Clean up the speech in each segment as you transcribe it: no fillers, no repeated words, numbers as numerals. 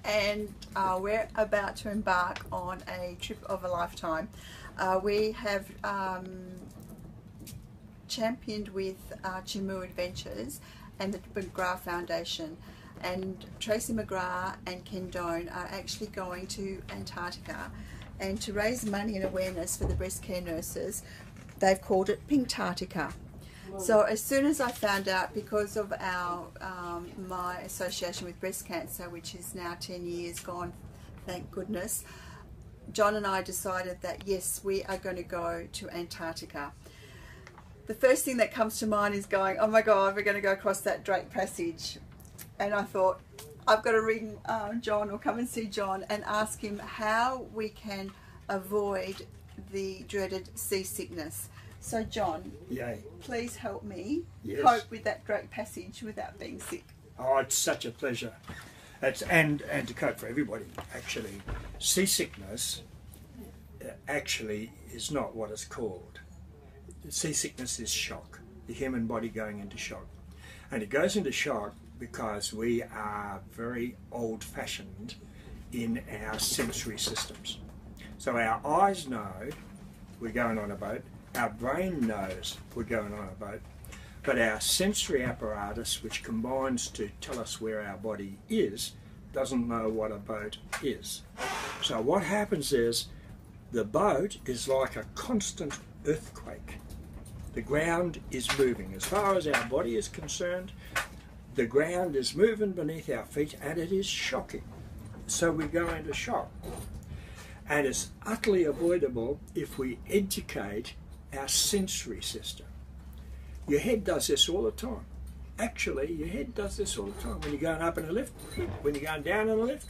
And we're about to embark on a trip of a lifetime. We have championed with Chimu Adventures and the McGrath Foundation, and Tracy McGrath and Ken Doan are actually going to Antarctica, and to raise money and awareness for the breast care nurses, they've called it Pinktarctica. So as soon as I found out, because of our my association with breast cancer, which is now 10 years gone, thank goodness, John and I decided that yes, we are going to go to Antarctica. The first thing that comes to mind is going, oh my God, we're going to go across that Drake Passage. And I thought, I've got to ring John or come and see John and ask him how we can avoid the dreaded seasickness. So John, Yay. Please help me Yes. cope with that Drake Passage without being sick. Oh, it's such a pleasure. And to cope for everybody, actually. Seasickness actually is not what it's called. Seasickness is shock, the human body going into shock. And it goes into shock because we are very old-fashioned in our sensory systems. So our eyes know we're going on a boat, our brain knows we're going on a boat, but our sensory apparatus, which combines to tell us where our body is, doesn't know what a boat is. So what happens is the boat is like a constant earthquake. The ground is moving. As far as our body is concerned, the ground is moving beneath our feet, and it is shocking. So we go into shock. And it's utterly avoidable if we educate our sensory system. Your head does this all the time. Actually, your head does this all the time. When you're going up in a lift, when you're going down in a lift,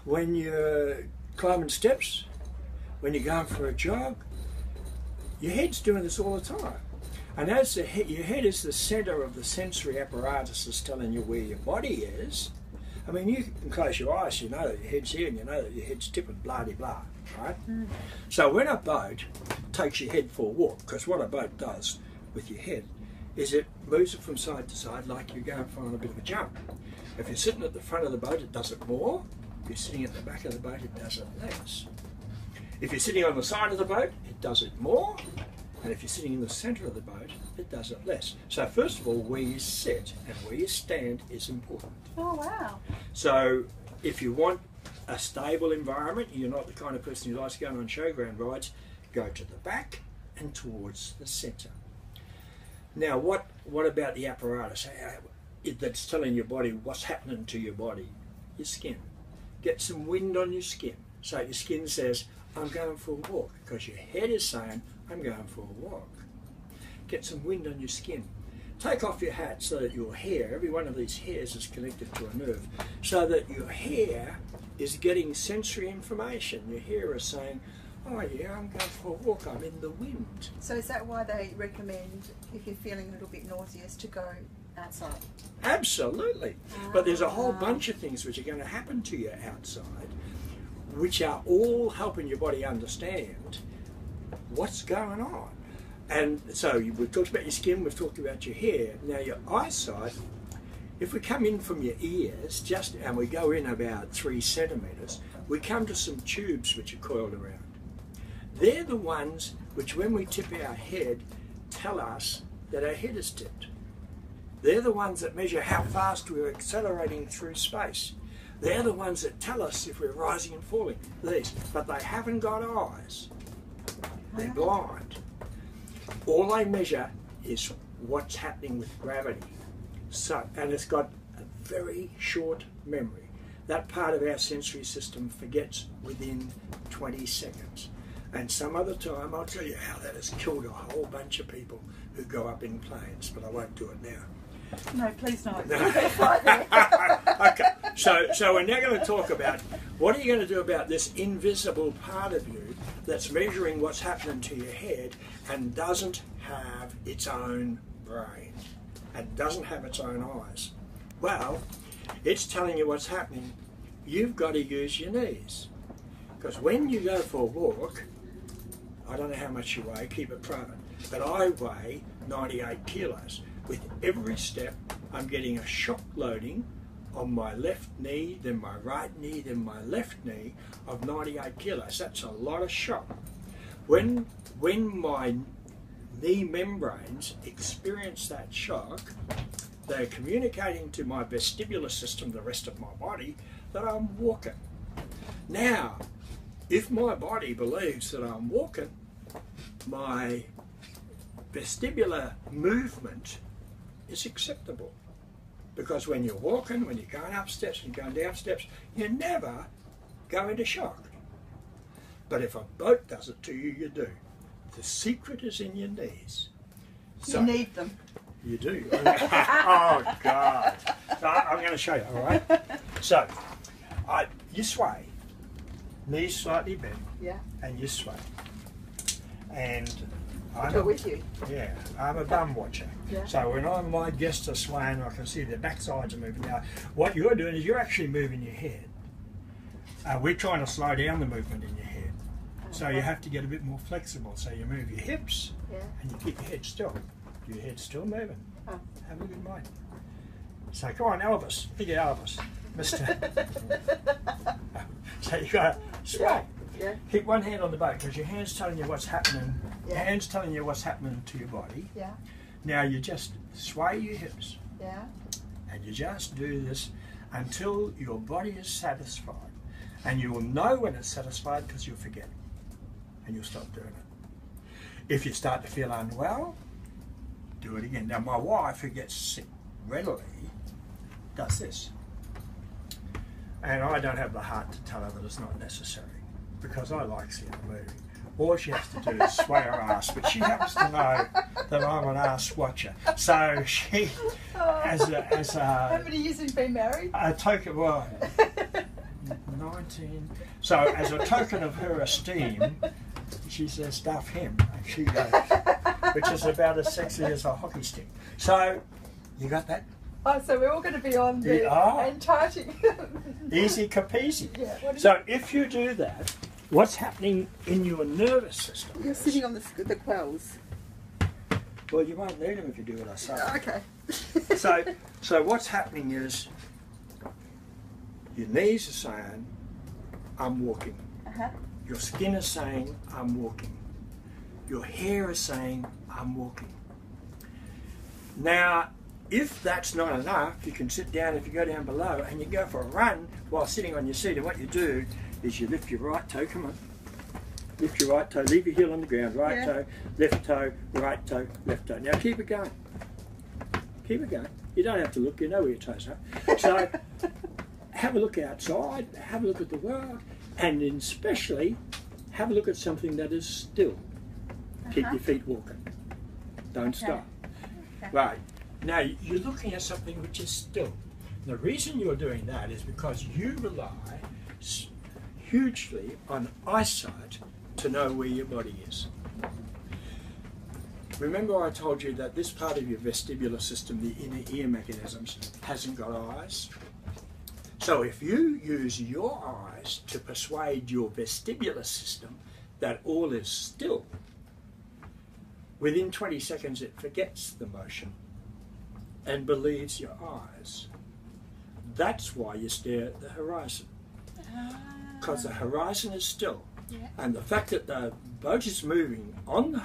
when you're climbing steps, when you're going for a jog, your head's doing this all the time. And as your head is the centre of the sensory apparatus that's telling you where your body is, I mean, you can close your eyes, you know that your head's here, and you know that your head's tipping, blah-de-blah, right? So when a boat takes your head for a walk, because what a boat does with your head is it moves it from side to side like you're going for on a bit of a jump. If you're sitting at the front of the boat, it does it more. If you're sitting at the back of the boat, it does it less. If you're sitting on the side of the boat, it does it more. And if you're sitting in the centre of the boat, it does it less. So first of all, where you sit and where you stand is important. Oh wow. So if you want a stable environment, you're not the kind of person who likes going on showground rides, go to the back and towards the centre. Now what about the apparatus that's telling your body what's happening to your body? Your skin. Get some wind on your skin. So your skin says, I'm going for a walk, because your head is saying, I'm going for a walk. Get some wind on your skin. Take off your hat so that your hair, every one of these hairs is connected to a nerve, so that your hair is getting sensory information. Your hair is saying, oh yeah, I'm going for a walk, I'm in the wind. So is that why they recommend, if you're feeling a little bit nauseous, to go outside? Absolutely. But there's a whole bunch of things which are going to happen to you outside, which are all helping your body understand what's going on. And so we've talked about your skin, we've talked about your hair. Now your eyesight, if we come in from your ears, and we go in about 3 centimetres, we come to some tubes which are coiled around. They're the ones which, when we tip our head, tell us that our head is tipped. They're the ones that measure how fast we're accelerating through space. They're the ones that tell us if we're rising and falling. These, but they haven't got eyes. They're blind. All they measure is what's happening with gravity. So, and it's got a very short memory. That part of our sensory system forgets within 20 seconds. And some other time I'll tell you how that has killed a whole bunch of people who go up in planes, but I won't do it now. No, please not. No. Okay, so we're now going to talk about what are you going to do about this invisible part of you that's measuring what's happening to your head and doesn't have its own brain and doesn't have its own eyes. Well, it's telling you what's happening. You've got to use your knees, because when you go for a walk, I don't know how much you weigh, keep it private, but I weigh 98 kilos. With every step, I'm getting a shock loading on my left knee, then my right knee, then my left knee of 98 kilos. That's a lot of shock. When my knee membranes experience that shock, they're communicating to my vestibular system, the rest of my body, that I'm walking. Now, if my body believes that I'm walking, my vestibular movement is acceptable. Because when you're walking, when you're going up steps and going down steps, you never go into shock. But if a boat does it to you, you do. The secret is in your knees. So, you need them. You do. Oh, God. So I'm going to show you, all right? So, you sway, knees slightly bent, Yeah. and you sway. And I'll go with you. Yeah, I'm a bum watcher. Yeah. So when my guests are swaying, I can see their backsides are moving. Now, what you're doing is you're actually moving your head. We're trying to slow down the movement in your head. So you have to get a bit more flexible. So you move your hips and you keep your head still. Your head's still moving. Oh. Have a good mind. So come on, Elvis. Big Elvis. Mister. So you got to sway. Yeah. Keep one hand on the boat because your hand's telling you what's happening. Yeah. Your hand's telling you what's happening to your body. Yeah. Now you just sway your hips. Yeah. And you just do this until your body is satisfied. And you will know when it's satisfied because you'll forget. And you'll stop doing it. If you start to feel unwell, do it again. Now my wife, who gets sick readily, does this. And I don't have the heart to tell her that it's not necessary because I like seeing her moving. All she has to do is sway her ass, but she happens to know that I'm an ass watcher. So she, as a How many years have you been married? a token, well, 19. So as a token of her esteem, she says, stuff him, and she goes, which is about as sexy as a hockey stick. So, you got that? Oh, so we're all going to be on the Antarctic. Easy capeasy. Yeah, so if you do that, what's happening in your nervous system? You're sitting on the quells. Well, you won't need them if you do what I say. Okay. So what's happening is your knees are saying, I'm walking. Your skin is saying, I'm walking. Your hair is saying, I'm walking. Now, if that's not enough, you can sit down if you go down below and you go for a run while sitting on your seat. And what you do is you lift your right toe, come on. Lift your right toe, leave your heel on the ground, right toe, left toe, right toe, left toe. Now keep it going. Keep it going. You don't have to look, you know where your toes are. So have a look outside, have a look at the world, and especially have a look at something that is still. Keep your feet walking. Don't stop. Right. Now you're looking at something which is still. The reason you're doing that is because you rely hugely on eyesight to know where your body is. Remember I told you that this part of your vestibular system, the inner ear mechanisms, hasn't got eyes? So if you use your eyes to persuade your vestibular system that all is still, within 20 seconds it forgets the motion and believes your eyes. That's why you stare at the horizon. Because the horizon is still. And the fact that the boat is moving on the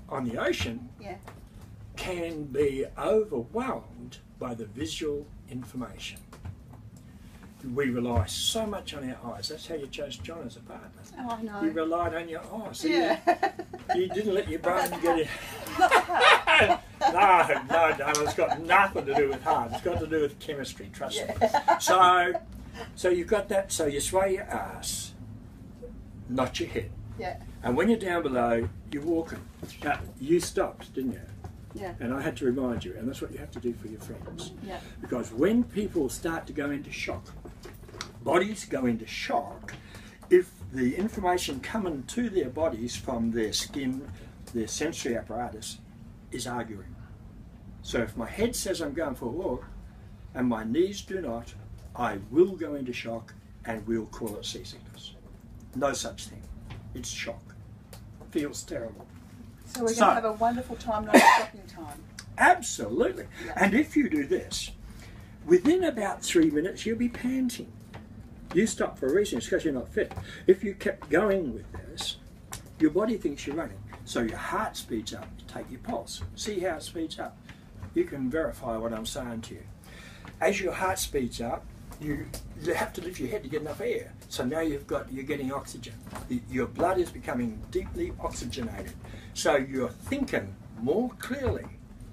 on the ocean can be overwhelmed by the visual information. We rely so much on our eyes. That's how you chose John as a partner. Oh, I know. You relied on your eyes. So Yeah. you didn't let your brain get it. No, it's got nothing to do with heart. It's got to do with chemistry, trust me. So you've got that, so you sway your ass, not your head. Yeah. And when you're down below, you're walking. Now, you stopped, didn't you? Yeah. And I had to remind you, and that's what you have to do for your friends. Yeah. Because when people start to go into shock, bodies go into shock if the information coming to their bodies from their skin, their sensory apparatus, is arguing. So if my head says I'm going for a walk, and my knees do not, I will go into shock, and we'll call it seasickness. No such thing. It's shock. Feels terrible. So we're going to have a wonderful time, not a shocking time. Absolutely. Yeah. And if you do this, Within about 3 minutes, you'll be panting. You stop for a reason, it's because you're not fit. If you kept going with this, your body thinks you're running. So your heart speeds up. Take your pulse. See how it speeds up. You can verify what I'm saying to you. As your heart speeds up, you have to lift your head to get enough air. So now you're getting oxygen. Your blood is becoming deeply oxygenated. So you're thinking more clearly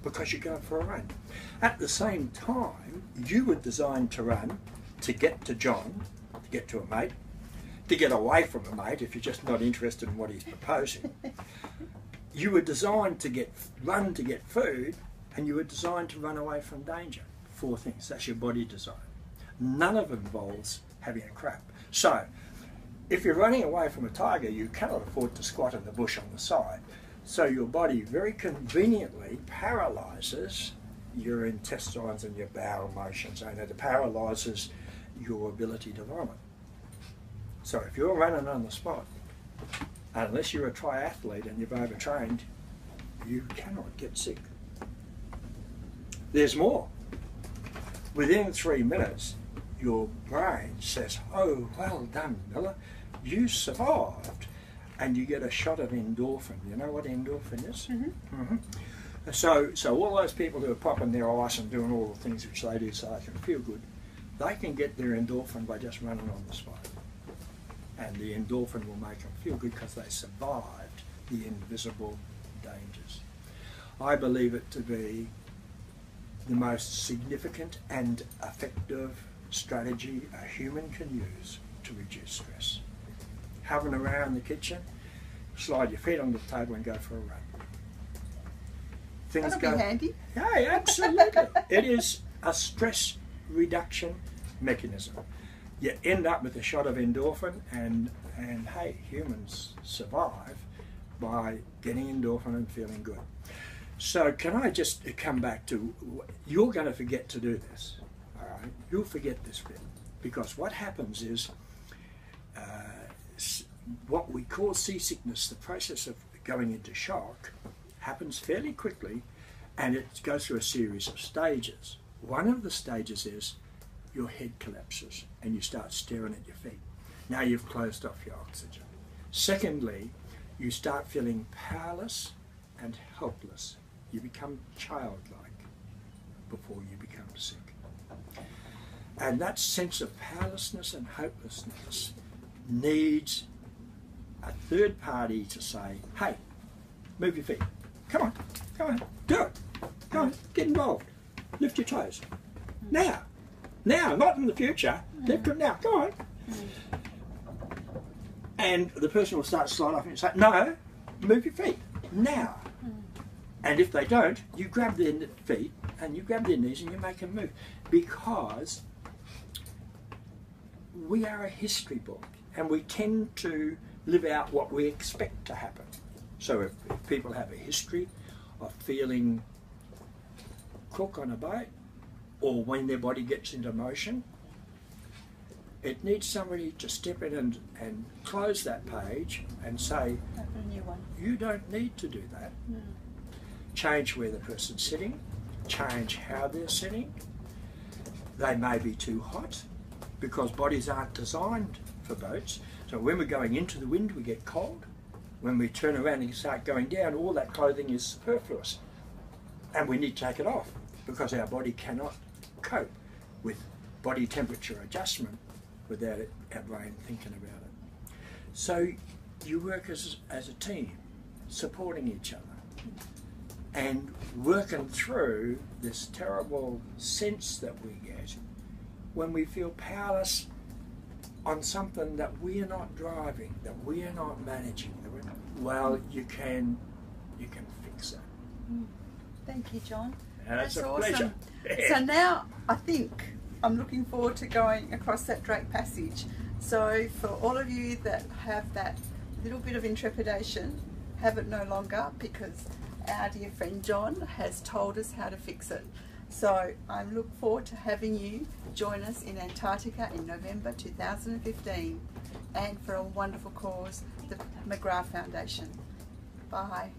because you're going for a run. At the same time, you were designed to run to get to John, to get to a mate, to get away from a mate if you're just not interested in what he's proposing. You were designed to run to get food, and you were designed to run away from danger. 4 things. That's your body design. None of it involves having a crap. So, if you're running away from a tiger, you cannot afford to squat in the bush on the side. So your body very conveniently paralyzes your intestines and your bowel motions, and it paralyzes your ability to vomit. So if you're running on the spot, unless you're a triathlete and you've overtrained, you cannot get sick. There's more. Within 3 minutes, your brain says, "Oh, well done, Miller, you survived." And you get a shot of endorphin. You know what endorphin is? Mm-hmm. Mm-hmm. So all those people who are popping their ice and doing all the things which they do so they can feel good, they can get their endorphin by just running on the spot. And the endorphin will make them feel good because they survived the invisible dangers. I believe it to be the most significant and effective strategy a human can use to reduce stress. Hovering around the kitchen, slide your feet on the table and go for a run. That'll be handy. Yeah, absolutely. It is a stress reduction mechanism. You end up with a shot of endorphin, and hey, humans survive by getting endorphin and feeling good. So can I just come back to, you're going to forget to do this, all right? You'll forget this bit, because what happens is what we call seasickness, the process of going into shock, happens fairly quickly, and it goes through a series of stages. One of the stages is your head collapses and you start staring at your feet. Now you've closed off your oxygen. Secondly, you start feeling powerless and helpless. You become childlike before you become sick. And that sense of powerlessness and hopelessness needs a third party to say, "Hey, move your feet. Come on, do it. Go on, get involved. Lift your toes. Now, not in the future. Lift them now. Go on." And the person will start to slide off and say, "No, move your feet now." And if they don't, you grab their feet and you grab their knees and you make them move, because we are a history book and we tend to live out what we expect to happen. So if people have a history of feeling crook on a boat, or when their body gets into motion, it needs somebody to step in and close that page and say, Open a new one. "You don't need to do that." No. Change where the person's sitting, change how they're sitting. They may be too hot, because bodies aren't designed for boats. So when we're going into the wind, we get cold. When we turn around and start going down, all that clothing is superfluous. And we need to take it off, because our body cannot cope with body temperature adjustment without our brain thinking about it. So you work as a team, supporting each other, and working through this terrible sense that we get when we feel powerless on something that we are not driving, that we are not managing. Well, you can fix it. Thank you, John. That's a awesome. pleasure. So now I think I'm looking forward to going across that Drake Passage. So for all of you that have that little bit of intrepidation, have it no longer, because our dear friend John has told us how to fix it. So I look forward to having you join us in Antarctica in November 2015, and for a wonderful cause, the McGrath Foundation. Bye.